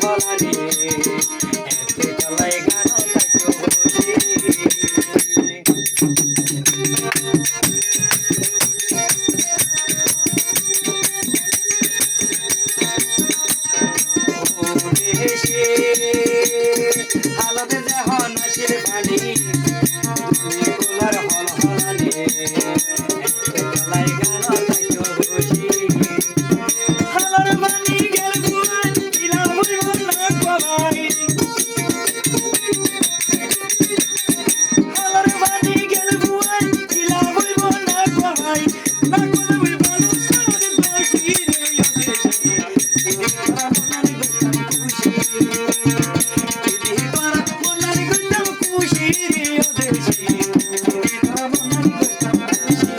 হলানি এতে চলাই গান তাইতো বসি দেশে হালত যখন আসির পানি গোলার হল হলানি এতে চলাই গান তাইতো বসি হালার পানি গেল বুয়াই কিলা বইব না কবাই হালার পানি গেল বুয়াই কিলা বইব না কবাই না কবি বালু সাদ বসি রে দেশে মনার গতম খুশি দিদি তোরা মনার গতম খুশি রে দেশে মনার গতম খুশি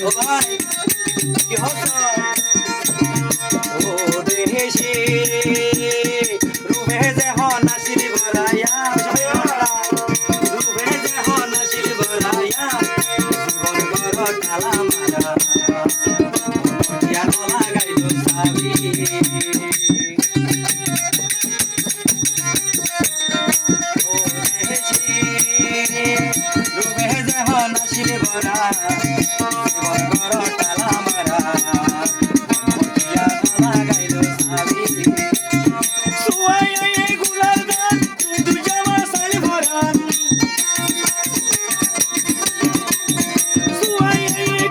ও ভাই কি হতো ও দেশে রুবে যখন আসিল বরায়া রুবে যখন আসিল বরায়া জীবন বড় টালা মারা ইয়ানো লাগাইল সাবি ও দেশে রুবে যখন আসিল বরা জীবন বড় টালা মারা ইয়ানো লাগাইল সাবি সুয়াই গুলার দান তুই জামা সালি ভরান সুয়াই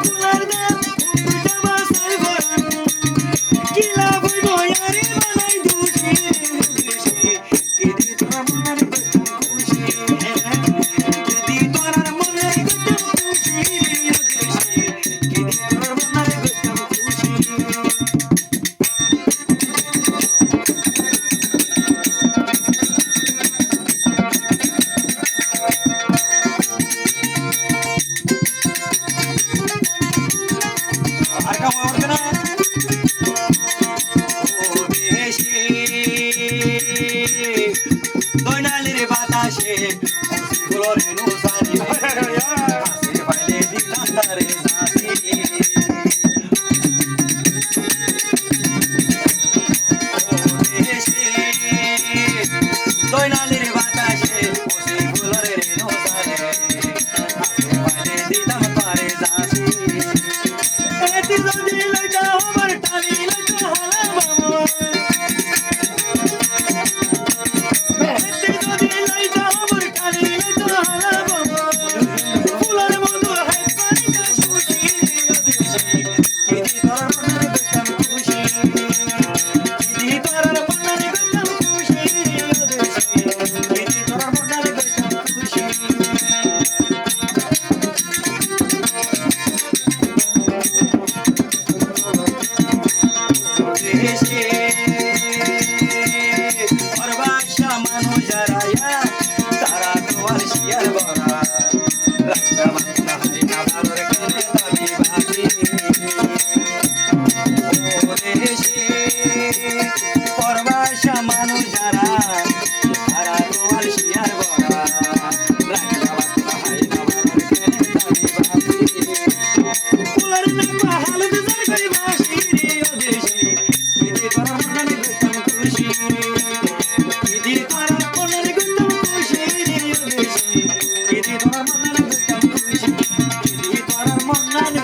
গুলার দান তুই জামা সালি ভরান কিলা বইব ইয়ারে বানাই দুশি দেশে কেদি তোর মনের গতম খুশি কেদি তোর মনের গতম খুশি দেশে কেদি তোর মনের গতম খুশি আর কাম হবে না ও দেশে দৈনালির বাতাসে ফুলের নুসারি হাসি বাইলে দিলাম তারে সাথী ও দেশে দৈনালির বাতাসে ফুলের নুসারি হাসি বাইলে দিলাম তারে সাথী এতে যদি লইতা আমার টানি লইতা হালা বাবা এতে যদি লইতা আমার টানি লইতা হালা বাবা ফুলের মধুর হাত পানি কা খুশি দেশে কেদি তোর মনের গতম খুশি কেদি তোর মনের গতম খুশি দেশে কেদি তোর মনের গতম খুশি দেশে পরবাসা মানুষ যারা তারা তো আর শিয়ার বরা রাখা মাথা হাই না ভালোর কেনে তবি ভাবি ও দেশে পরবাসা মানুষ যারা তারা তো আর শিয়ার বরা রাখা মাথা হাই না ভালোর কেনে তবি ভাবি ফুলের নাপা হালুদ জায়গায় বাসি রে ও দেশে কেদি তোর মনের গতম খুশি কেদি তোর মনের গতম খুশি রে ও দেশে কেদি তোর মনের গতম খুশি কেদি তোর মনের